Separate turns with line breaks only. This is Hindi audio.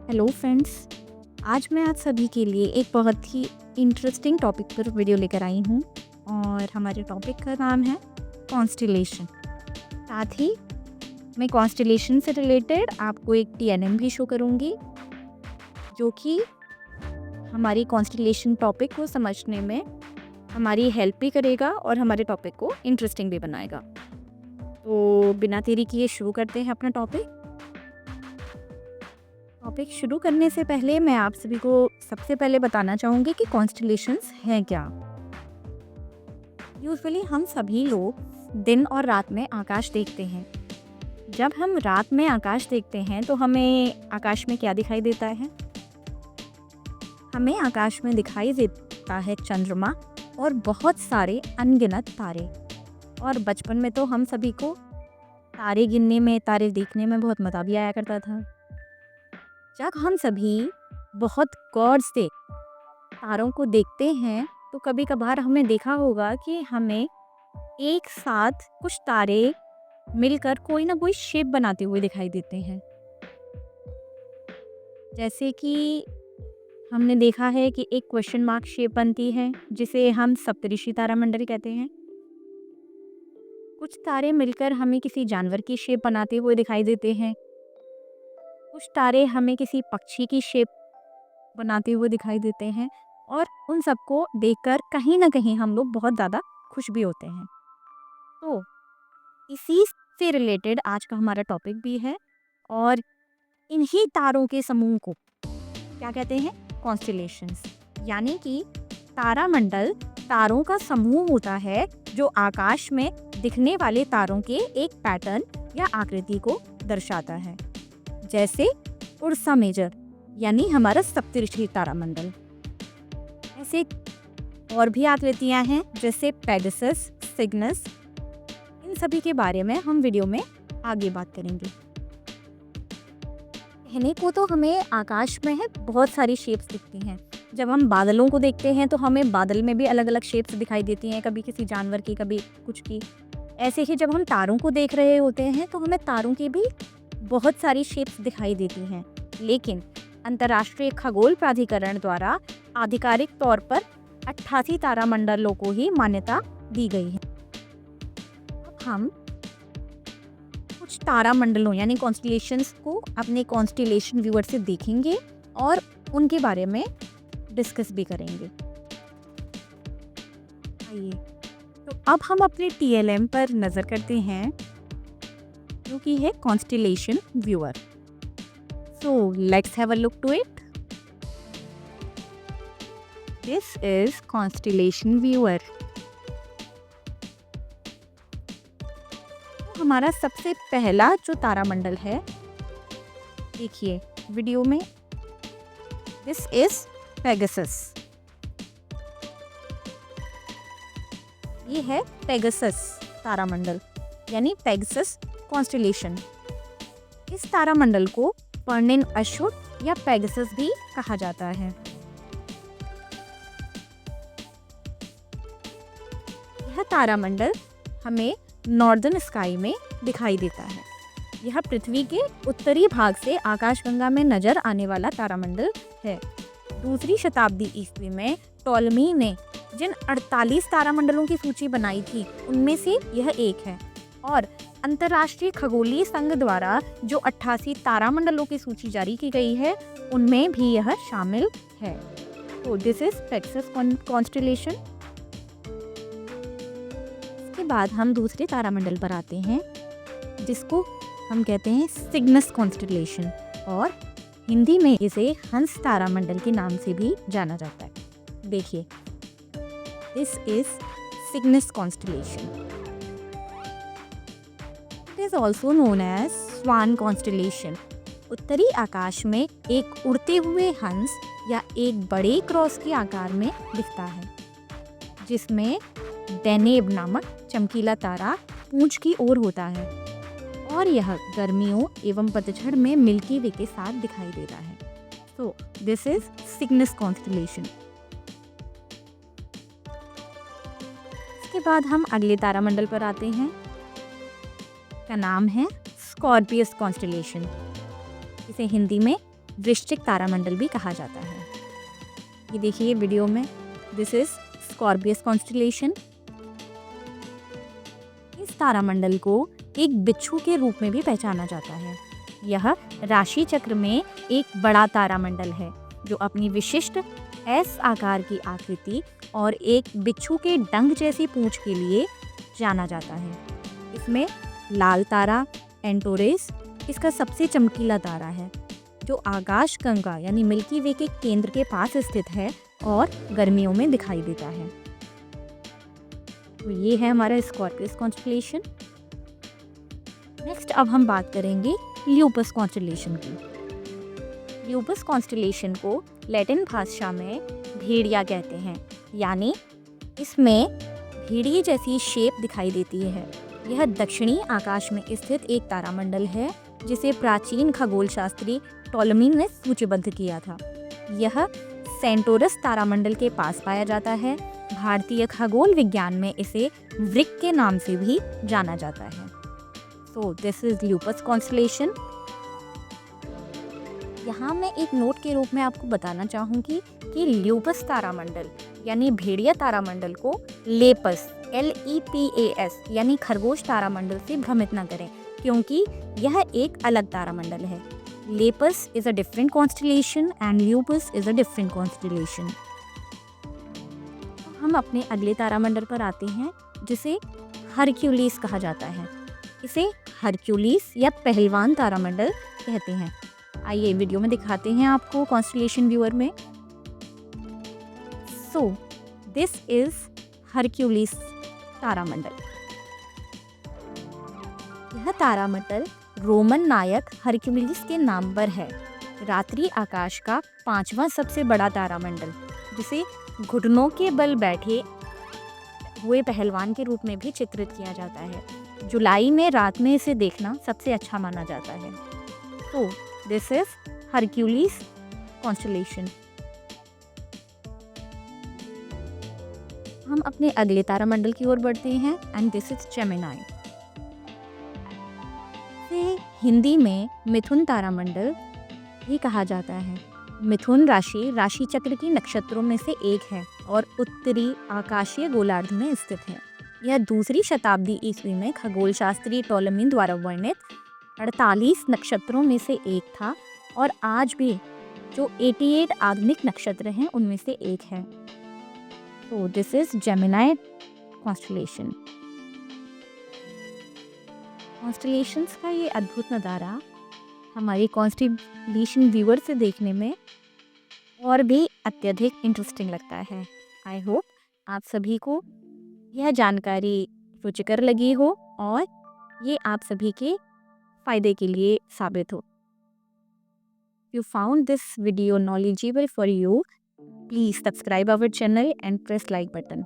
हेलो फ्रेंड्स, आज मैं आप सभी के लिए एक बहुत ही इंटरेस्टिंग टॉपिक पर वीडियो लेकर आई हूँ और हमारे टॉपिक का नाम है कॉन्स्टेलेशन। साथ ही मैं कॉन्स्टेलेशन से रिलेटेड आपको एक टीएनएम भी शो करूँगी जो कि हमारी कॉन्स्टेलेशन टॉपिक को समझने में हमारी हेल्प भी करेगा और हमारे टॉपिक को इंटरेस्टिंग भी बनाएगा। तो बिना देरी किए शुरू करते हैं अपना टॉपिक शुरू करने से पहले मैं आप सभी को सबसे पहले बताना चाहूँगी कि कॉन्स्टेलेशंस हैं क्या। यूजुअली हम सभी लोग दिन और रात में आकाश देखते हैं। जब हम रात में आकाश देखते हैं तो हमें आकाश में क्या दिखाई देता है? हमें आकाश में दिखाई देता है चंद्रमा और बहुत सारे अनगिनत तारे। और बचपन में तो हम सभी को तारे गिनने में, तारे देखने में बहुत मज़ा भी आया करता था। जब हम सभी बहुत गौर से तारों को देखते हैं तो कभी कभार हमने देखा होगा कि हमें एक साथ कुछ तारे मिलकर कोई ना कोई शेप बनाते हुए दिखाई देते हैं। जैसे कि हमने देखा है कि एक क्वेश्चन मार्क शेप बनती है जिसे हम सप्तऋषि तारामंडल कहते हैं। कुछ तारे मिलकर हमें किसी जानवर की शेप बनाते हुए दिखाई देते हैं। कुछ तारे हमें किसी पक्षी की शेप बनाते हुए दिखाई देते हैं और उन सबको देखकर कहीं ना कहीं हम लोग बहुत ज़्यादा खुश भी होते हैं। तो इसी से रिलेटेड आज का हमारा टॉपिक भी है और इन्हीं तारों के समूह को क्या कहते हैं? कॉन्स्टेलेशंस। यानी कि तारामंडल तारों का समूह होता है जो आकाश में दिखने वाले तारों के एक पैटर्न या आकृति को दर्शाता है। जैसे उर्सा मेजर यानी हमारा सप्तऋषि तारामंडल। ऐसे और भी आकृतियां हैं जैसे पेगासस, सिग्नस। इन सभी के बारे में हम वीडियो में आगे बात करेंगे। कहने को तो हमें आकाश में है बहुत सारी शेप्स दिखती हैं। जब हम बादलों को देखते हैं तो हमें बादल में भी अलग अलग शेप्स दिखाई देती हैं, कभी किसी जानवर की, कभी कुछ की। ऐसे ही जब हम तारों को देख रहे होते हैं तो हमें तारों की भी बहुत सारी शेप्स दिखाई देती हैं। लेकिन अंतर्राष्ट्रीय खगोल प्राधिकरण द्वारा आधिकारिक तौर पर 88 तारामंडलों को ही मान्यता दी गई है। अब हम कुछ तारामंडलों यानी कॉन्स्टेलेशंस को अपने कॉन्स्टेलेशन व्यूअर से देखेंगे और उनके बारे में डिस्कस भी करेंगे। आइए तो अब हम अपने टीएलएम पर नज़र करते हैं जो कि है constellation viewer. So let's have a look to it. This is constellation viewer. तो हमारा सबसे पहला जो तारामंडल है, देखिए वीडियो में, This is Pegasus. ये है पेगासस तारामंडल यानी पेगासस कॉन्स्टेलेशन। इस तारामंडल को पर्निन अशुट या पेगासस भी कहा जाता है। यह तारामंडल हमें नॉर्दर्न स्काई में दिखाई देता है। यह पृथ्वी के उत्तरी भाग से आकाशगंगा में नजर आने वाला तारामंडल है। दूसरी शताब्दी ईस्वी में टॉलमी ने जिन 48 तारामंडलों की सूची बनाई थी उनमें से यह एक है और अंतर्राष्ट्रीय खगोलीय संघ द्वारा जो 88 तारामंडलों की सूची जारी की गई है उनमें भी यह शामिल है। तो दिस इज पेगासस कॉन्स्टेलेशन। इसके बाद हम दूसरे तारामंडल पर आते हैं जिसको हम कहते हैं सिग्नस कॉन्स्टेलेशन और हिंदी में इसे हंस तारामंडल के नाम से भी जाना जाता है। देखिए, this is Cygnus constellation. It is also known as swan constellation. उत्तरी आकाश में एक उड़ते हुए हंस या एक बड़े क्रॉस के आकार में दिखता है जिसमें डेनेब नामक चमकीला तारा पूंछ की ओर होता है और यह गर्मियों एवं पतझड़ में मिल्की वे के साथ दिखाई देता है। So this is Cygnus constellation. इसके बाद हम अगले तारामंडल पर आते हैं। का नाम है स्कॉर्पियस कॉन्स्टेलेशन। इसे हिंदी में वृश्चिक तारामंडल भी कहा जाता है। ये देखिए वीडियो में, दिस इज स्कॉर्पियस कॉन्स्टेलेशन। इस तारामंडल को एक बिच्छू के रूप में भी पहचाना जाता है। यह राशि चक्र में एक बड़ा तारामंडल है जो अपनी विशिष्ट एस आकार की आकृति और एक बिच्छू के डंक जैसी पूंछ के लिए जाना जाता है। इसमें लाल तारा एंटोरेस इसका सबसे चमकीला तारा है जो आकाश गंगा यानी मिल्की वे के केंद्र के पास स्थित है और गर्मियों में दिखाई देता है। तो ये है हमारा स्कॉर्पियस कॉन्स्टेलेशन। नेक्स्ट अब हम बात करेंगे ल्यूपस कॉन्स्टेलेशन की। ल्यूपस कॉन्स्टेलेशन को लैटिन भाषा में भेड़िया कहते हैं, यानी इसमें भेड़िए जैसी शेप दिखाई देती है। यह दक्षिणी आकाश में स्थित एक तारामंडल है जिसे प्राचीन खगोलशास्त्री टॉलमी ने सूचीबद्ध किया था। यह सेंटोरस तारामंडल के पास पाया जाता है। भारतीय खगोल विज्ञान में इसे वृक के नाम से भी जाना जाता है। So this is lupus constellation. यहाँ मैं एक नोट के रूप में आपको बताना चाहूँगी कि ल्यूपस तारामंडल यानी भेड़िया तारामंडल को लेपस LEPAS यानी खरगोश तारामंडल से भ्रमित न करें, क्योंकि यह एक अलग तारामंडल है। Lepus is a different constellation and lupus is a different constellation. हम अपने अगले तारामंडल पर आते हैं जिसे हरक्यूलिस कहा जाता है। इसे हरक्यूलिस या पहलवान तारामंडल कहते हैं। आइए वीडियो में दिखाते हैं आपको कॉन्स्टेलेशन व्यूअर में। सो दिस इज हरक्यूलिस तारामंडल। यह तारामंडल रोमन नायक हरक्यूलिस के नाम पर है। रात्रि आकाश का 5वां सबसे बड़ा तारामंडल, जिसे घुटनों के बल बैठे हुए पहलवान के रूप में भी चित्रित किया जाता है। जुलाई में रात में इसे देखना सबसे अच्छा माना जाता है। तो दिस इज हरक्यूलिस कॉन्स्टेलेशन। हम अपने अगले तारामंडल की ओर बढ़ते हैं and this is Gemini. Hindi में मिथुन तारामंडल भी कहा जाता है। मिथुन राशि चक्र की नक्षत्रों में से एक है और उत्तरी आकाशीय गोलार्ध में स्थित है। यह 2री शताब्दी ईस्वी में खगोलशास्त्री टॉलमी द्वारा वर्णित 48 नक्षत्रों में से एक था और आज भी जो 88 आधुनिक नक्षत्र हैं उनमें से एक है। तो this is Gemini constellation. Constellations का ये अद्भुत नज़ारा हमारे कॉन्स्टेलेशन व्यूअर से देखने में और भी अत्यधिक इंटरेस्टिंग लगता है। आई होप आप सभी को यह जानकारी रुचिकर लगी हो और ये आप सभी के फ़ायदे के लिए साबित हो। You found this video knowledgeable for you, please subscribe our channel and press like button.